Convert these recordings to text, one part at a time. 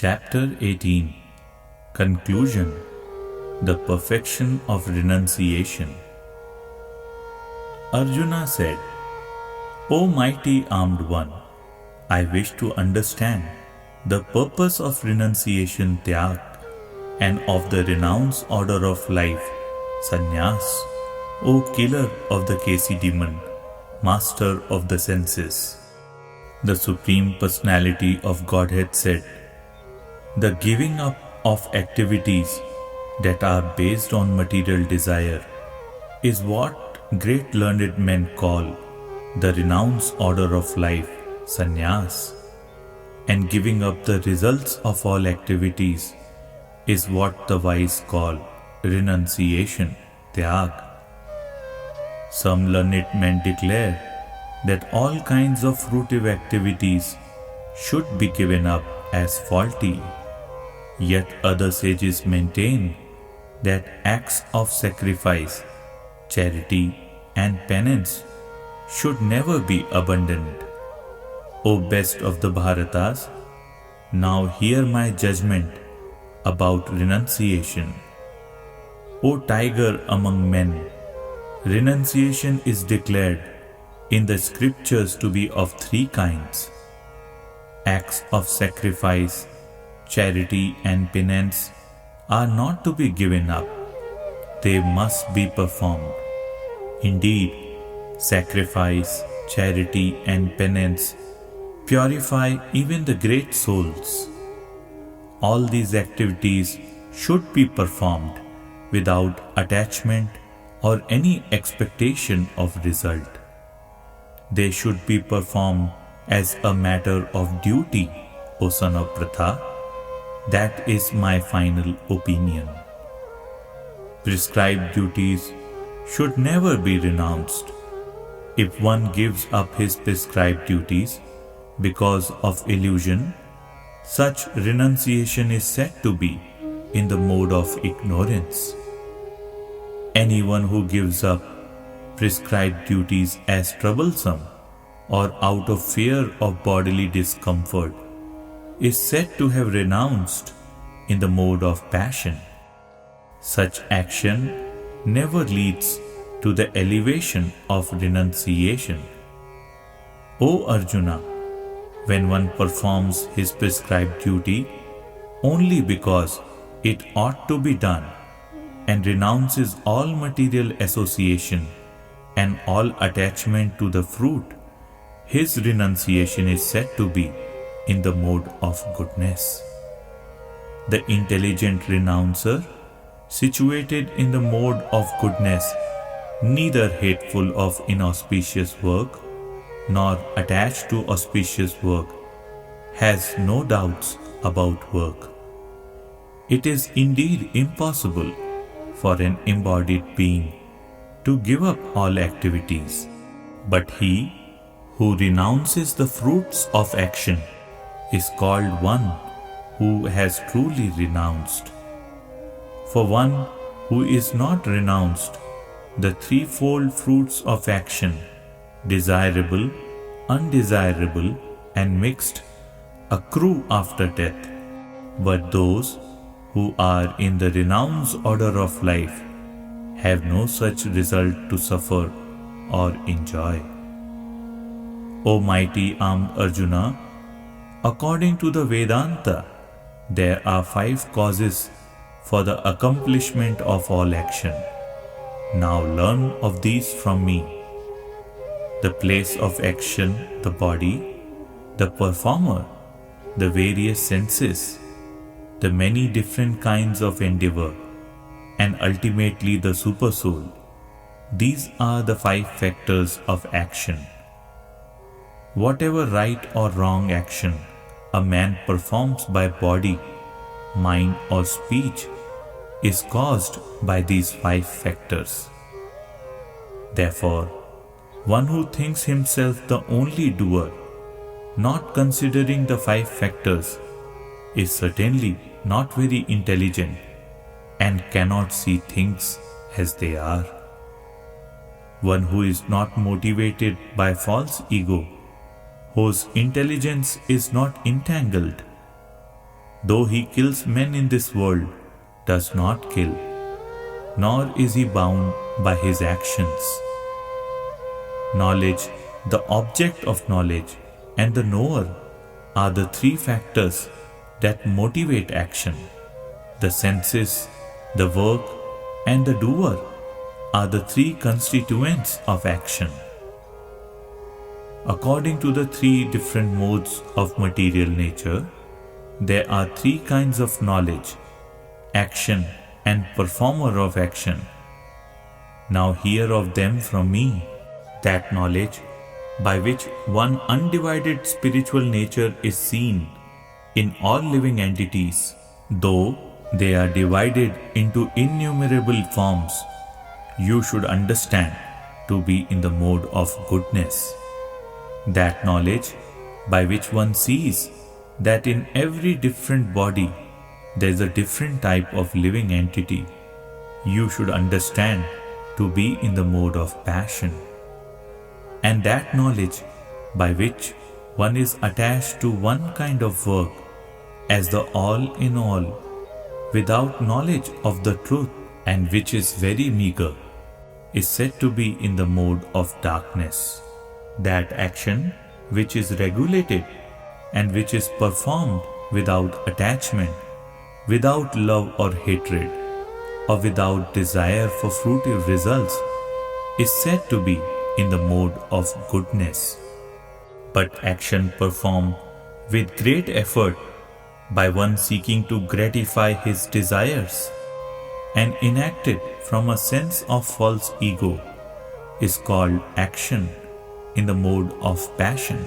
Chapter 18 Conclusion: The Perfection of Renunciation. Arjuna said, O mighty armed one, I wish to understand the purpose of renunciation tyag and of the renounced order of life sannyas, O killer of the Kesi demon, master of the senses. The Supreme Personality of Godhead said, the giving up of activities that are based on material desire is what great learned men call the renounced order of life, sannyas, and giving up the results of all activities is what the wise call renunciation, tyag. Some learned men declare that all kinds of fruitive activities should be given up as faulty. Yet other sages maintain that acts of sacrifice, charity and penance should never be abandoned. O best of the Bharatas, now hear my judgment about renunciation. O tiger among men, renunciation is declared in the scriptures to be of three kinds. Acts of sacrifice, charity and penance are not to be given up. They must be performed. Indeed, sacrifice, charity and penance purify even the great souls. All these activities should be performed without attachment or any expectation of result. They should be performed as a matter of duty, O son of Pratha. That is my final opinion. Prescribed duties should never be renounced. If one gives up his prescribed duties because of illusion, such renunciation is said to be in the mode of ignorance. Anyone who gives up prescribed duties as troublesome or out of fear of bodily discomfort is said to have renounced in the mode of passion. Such action never leads to the elevation of renunciation. O Arjuna, when one performs his prescribed duty only because it ought to be done and renounces all material association and all attachment to the fruit, his renunciation is said to be in the mode of goodness. The intelligent renouncer, situated in the mode of goodness, neither hateful of inauspicious work nor attached to auspicious work, has no doubts about work. It is indeed impossible for an embodied being to give up all activities, but he who renounces the fruits of action is called one who has truly renounced. For one who is not renounced, the threefold fruits of action, desirable, undesirable, and mixed, accrue after death. But those who are in the renounced order of life have no such result to suffer or enjoy. O mighty armed Arjuna, according to the Vedanta, there are 5 causes for the accomplishment of all action. Now learn of these from me. The place of action, the body, the performer, the various senses, the many different kinds of endeavor, and ultimately the supersoul. These are the 5 factors of action. Whatever right or wrong action a man performs by body, mind or speech is caused by these 5 factors. Therefore, one who thinks himself the only doer, not considering the 5 factors, is certainly not very intelligent and cannot see things as they are. One who is not motivated by false ego, whose intelligence is not entangled, though he kills men in this world, does not kill, nor is he bound by his actions. Knowledge, the object of knowledge, and the knower are the three factors that motivate action. The senses, the work, and the doer are the three constituents of action. According to the three different modes of material nature, there are three kinds of knowledge: action and performer of action. Now hear of them from me. That knowledge by which one undivided spiritual nature is seen in all living entities, though they are divided into innumerable forms, you should understand to be in the mode of goodness. That knowledge by which one sees that in every different body there is a different type of living entity, you should understand to be in the mode of passion. And that knowledge by which one is attached to one kind of work as the all in all, without knowledge of the truth, and which is very meager, is said to be in the mode of darkness. That action which is regulated and which is performed without attachment, without love or hatred, or without desire for fruitive results, is said to be in the mode of goodness. But action performed with great effort by one seeking to gratify his desires and enacted from a sense of false ego is called action in the mode of passion.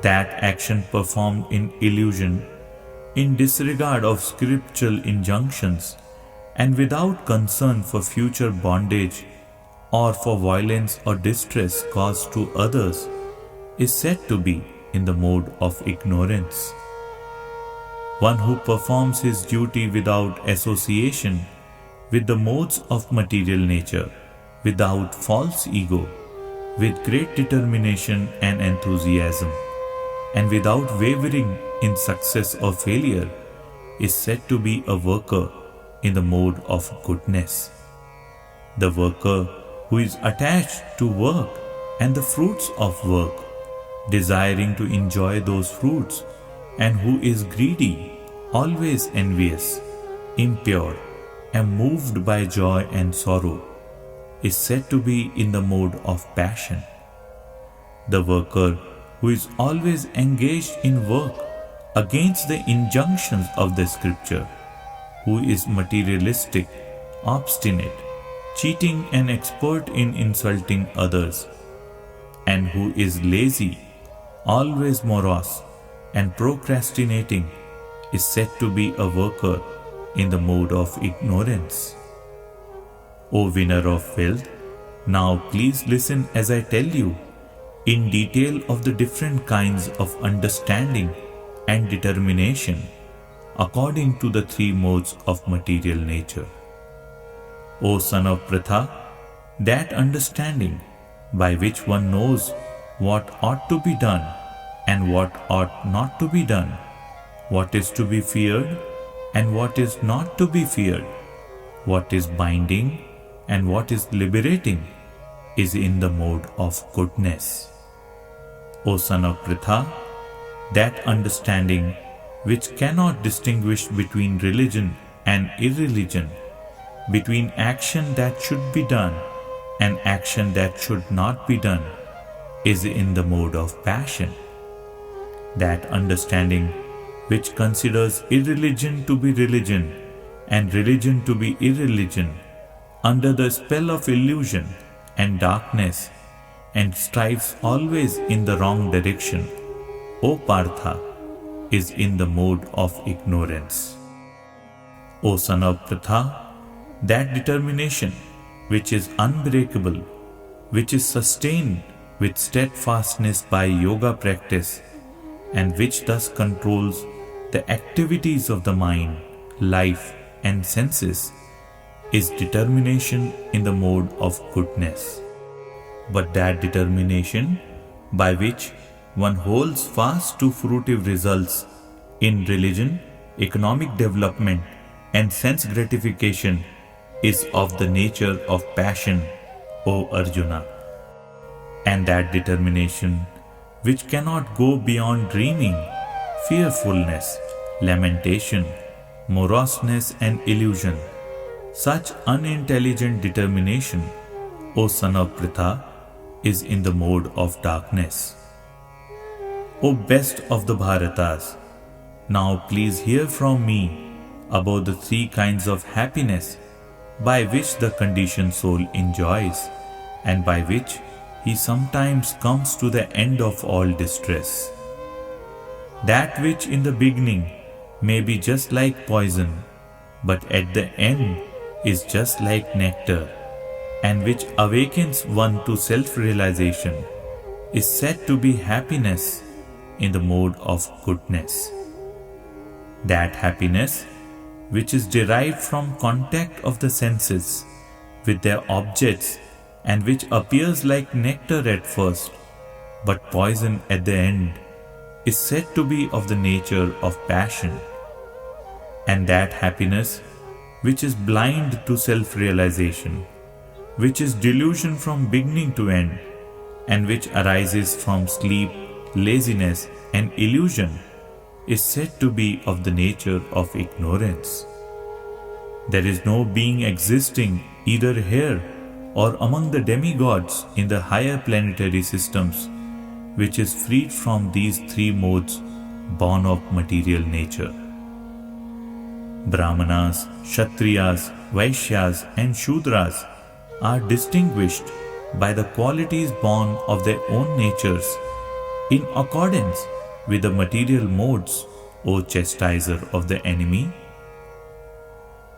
That action performed in illusion, in disregard of scriptural injunctions, and without concern for future bondage or for violence or distress caused to others, is said to be in the mode of ignorance. One who performs his duty without association with the modes of material nature, without false ego, with great determination and enthusiasm, and without wavering in success or failure, is said to be a worker in the mode of goodness. The worker who is attached to work and the fruits of work, desiring to enjoy those fruits, and who is greedy, always envious, impure, and moved by joy and sorrow, is said to be in the mode of passion. The worker who is always engaged in work against the injunctions of the scripture, who is materialistic, obstinate, cheating and expert in insulting others, and who is lazy, always morose, and procrastinating, is said to be a worker in the mode of ignorance. O winner of wealth, now please listen as I tell you in detail of the different kinds of understanding and determination according to the three modes of material nature. O son of Pratha, that understanding by which one knows what ought to be done and what ought not to be done, what is to be feared and what is not to be feared, what is binding and what is liberating, is in the mode of goodness. O son of Pratha, that understanding which cannot distinguish between religion and irreligion, between action that should be done and action that should not be done, is in the mode of passion. That understanding which considers irreligion to be religion and religion to be irreligion under the spell of illusion and darkness, and strives always in the wrong direction, O Partha, is in the mode of ignorance. O son of Pratha, that determination which is unbreakable, which is sustained with steadfastness by yoga practice, and which thus controls the activities of the mind, life, and senses, is determination in the mode of goodness. But that determination by which one holds fast to fruitive results In religion, economic development and sense gratification is of the nature of passion, O Arjuna, and that determination which cannot go beyond dreaming, fearfulness, lamentation, moroseness and illusion. Such unintelligent determination, O son of Pritha, is in the mode of darkness. O best of the Bharatas, now please hear from me about the three kinds of happiness by which the conditioned soul enjoys and by which he sometimes comes to the end of all distress. That which in the beginning may be just like poison, but at the end is just like nectar, and which awakens one to self-realization, is said to be happiness in the mode of goodness. That happiness, which is derived from contact of the senses with their objects and which appears like nectar at first, but poison at the end, is said to be of the nature of passion. And that happiness, which is blind to self-realization, which is delusion from beginning to end, and which arises from sleep, laziness, and illusion, is said to be of the nature of ignorance. There is no being existing either here or among the demigods in the higher planetary systems which is freed from these three modes born of material nature. Brahmanas, Kshatriyas, Vaishyas and Shudras are distinguished by the qualities born of their own natures in accordance with the material modes, O chastiser of the enemy.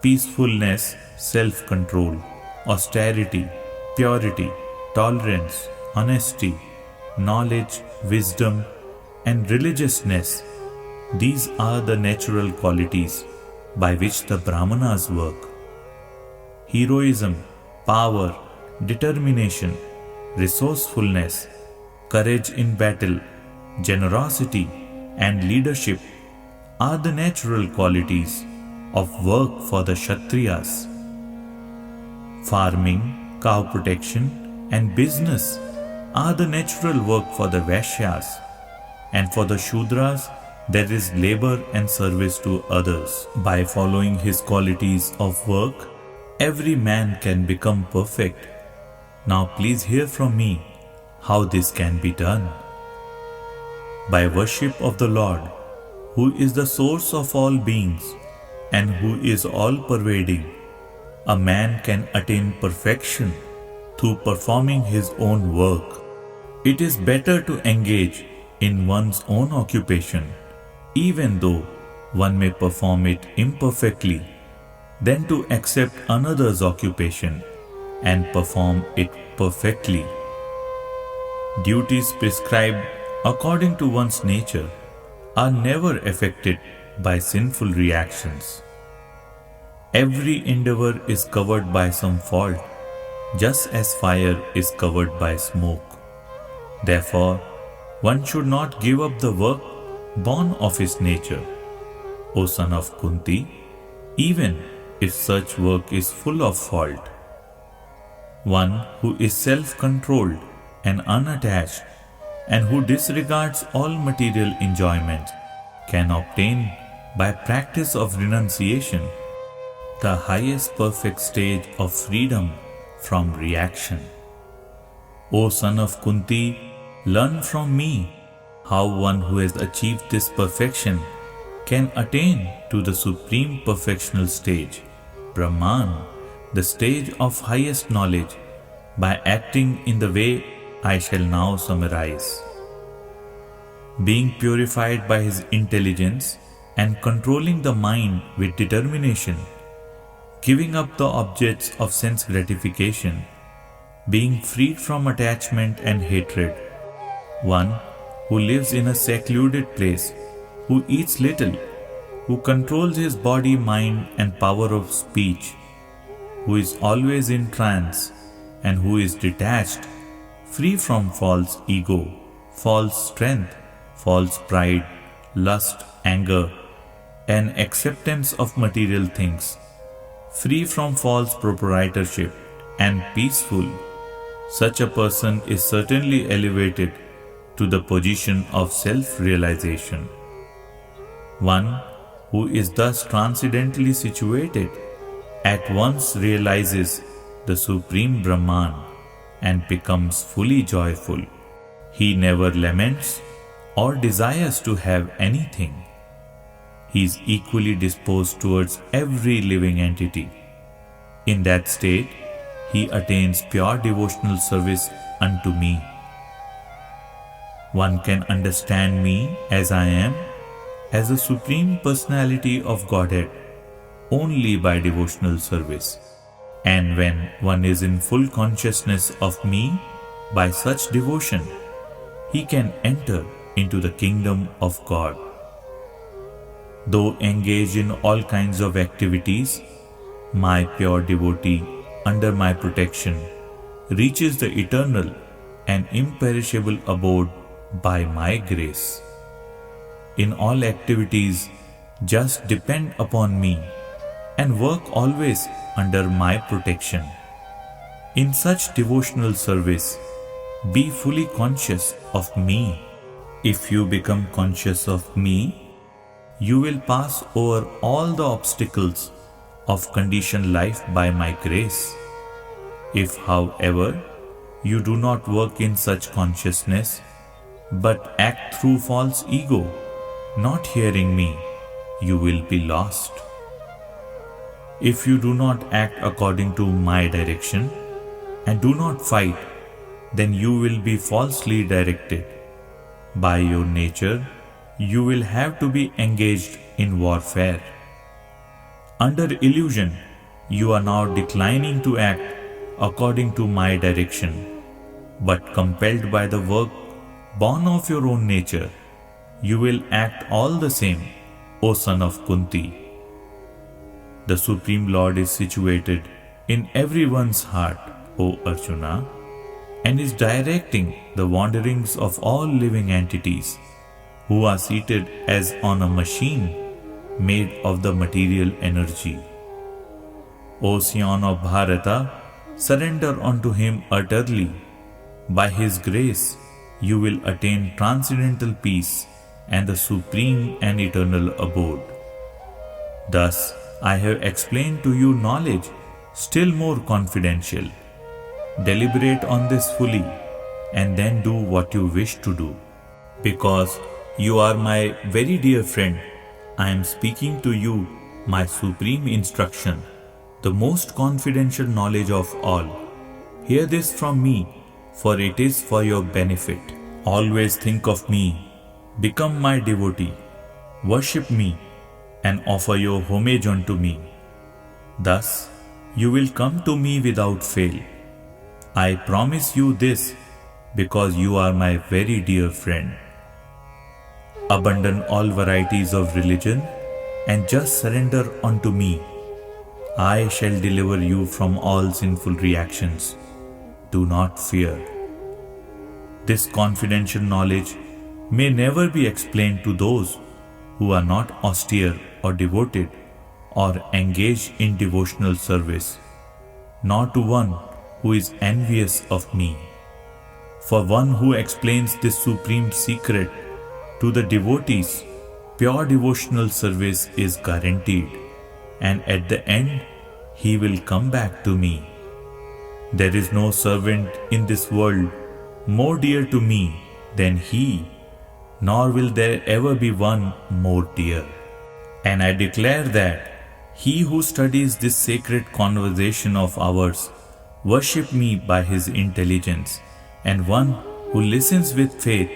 Peacefulness, self-control, austerity, purity, tolerance, honesty, knowledge, wisdom, and religiousness, these are the natural qualities by which the Brahmanas work. Heroism, power, determination, resourcefulness, courage in battle, generosity, and leadership are the natural qualities of work for the Kshatriyas. Farming, cow protection, and business are the natural work for the Vaishyas, and for the Shudras there is labor and service to others. By following his qualities of work, every man can become perfect. Now please hear from me how this can be done. By worship of the Lord, who is the source of all beings and who is all-pervading, a man can attain perfection through performing his own work. It is better to engage in one's own occupation, even though one may perform it imperfectly, than to accept another's occupation and perform it perfectly. Duties prescribed according to one's nature are never affected by sinful reactions. Every endeavor is covered by some fault, just as fire is covered by smoke. Therefore, one should not give up the work born of his nature, O son of Kunti, even if such work is full of fault. One who is self-controlled and unattached and who disregards all material enjoyments can obtain by practice of renunciation the highest perfect stage of freedom from reaction. O son of Kunti, learn from me how one who has achieved this perfection can attain to the supreme perfectional stage, Brahman, the stage of highest knowledge, by acting in the way I shall now summarize. Being purified by his intelligence and controlling the mind with determination, giving up the objects of sense gratification, being freed from attachment and hatred, one who lives in a secluded place, who eats little, who controls his body, mind and power of speech, who is always in trance and who is detached, free from false ego, false strength, false pride lust, anger, and acceptance of material things, free from false proprietorship, and peaceful, such a person is certainly elevated to the position of self-realization. One who is thus transcendently situated at once realizes the Supreme Brahman and becomes fully joyful. He never laments or desires to have anything. He is equally disposed towards every living entity. In that state, he attains pure devotional service unto me. One can understand me as I am, as the Supreme Personality of Godhead, only by devotional service. And when one is in full consciousness of me by such devotion, he can enter into the kingdom of God. Though engaged in all kinds of activities, my pure devotee under my protection reaches the eternal and imperishable abode by my grace. In all activities, just depend upon me and work always under my protection. In such devotional service, be fully conscious of me. If you become conscious of me, you will pass over all the obstacles of conditioned life by my grace. If, however, you do not work in such consciousness, but act through false ego, not hearing me, you will be lost. If you do not act according to my direction and do not fight, then you will be falsely directed. By your nature, you will have to be engaged in warfare. Under illusion, you are now declining to act according to my direction, but compelled by the work born of your own nature, you will act all the same, O son of Kunti. The Supreme Lord is situated in everyone's heart, O Arjuna, and is directing the wanderings of all living entities who are seated as on a machine made of the material energy. O Scion of Bharata, surrender unto him utterly. By his grace, you will attain transcendental peace and the supreme and eternal abode. Thus, I have explained to you knowledge still more confidential. Deliberate on this fully and then do what you wish to do. Because you are my very dear friend, I am speaking to you my supreme instruction, the most confidential knowledge of all. Hear this from me, for it is for your benefit. Always think of me, become my devotee, worship me, and offer your homage unto me. Thus, you will come to me without fail. I promise you this because you are my very dear friend. Abandon all varieties of religion and just surrender unto me. I shall deliver you from all sinful reactions. Do not fear. This confidential knowledge may never be explained to those who are not austere or devoted or engaged in devotional service, nor to one who is envious of me. For one who explains this supreme secret to the devotees, pure devotional service is guaranteed, and at the end he will come back to me. There is no servant in this world more dear to me than he, nor will there ever be one more dear. And I declare that he who studies this sacred conversation of ours worship me by his intelligence, and one who listens with faith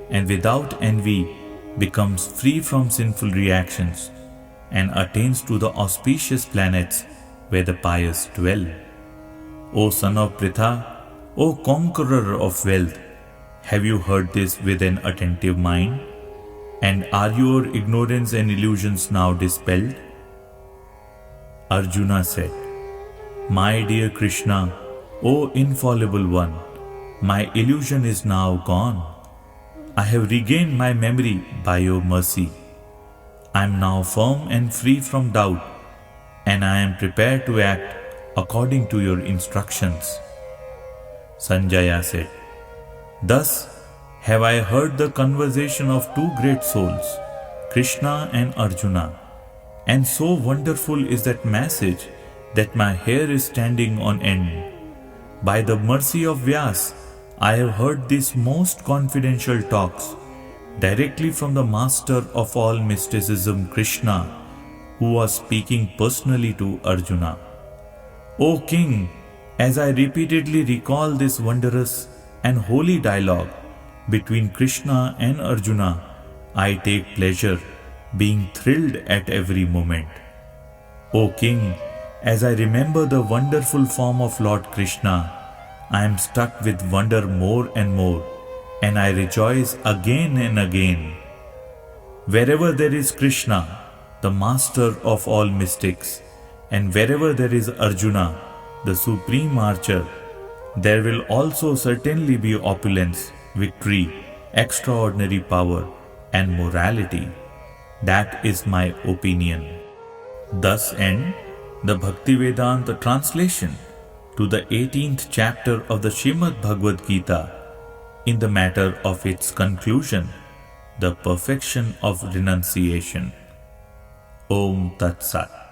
and without envy becomes free from sinful reactions and attains to the auspicious planets where the pious dwell. O son of Pritha, O conqueror of wealth, have you heard this with an attentive mind? And are your ignorance and illusions now dispelled? Arjuna said, My dear Krishna, O infallible one, my illusion is now gone. I have regained my memory by your mercy. I am now firm and free from doubt, and I am prepared to act according to your instructions. Sanjaya said, Thus have I heard the conversation of two great souls, Krishna and Arjuna, and so wonderful is that message that my hair is standing on end. By the mercy of Vyas, I have heard these most confidential talks directly from the master of all mysticism, Krishna, who was speaking personally to Arjuna. O King, as I repeatedly recall this wondrous and holy dialogue between Krishna and Arjuna, I take pleasure, being thrilled at every moment. O King, as I remember the wonderful form of Lord Krishna, I am struck with wonder more and more, and I rejoice again and again. Wherever there is Krishna, the master of all mystics, and wherever there is Arjuna, the supreme archer, there will also certainly be opulence, victory, extraordinary power, and morality. That is my opinion. Thus end the Bhaktivedanta translation to the 18th chapter of the Srimad Bhagavad-gītā in the matter of its conclusion, the perfection of renunciation. Om Tat Sat.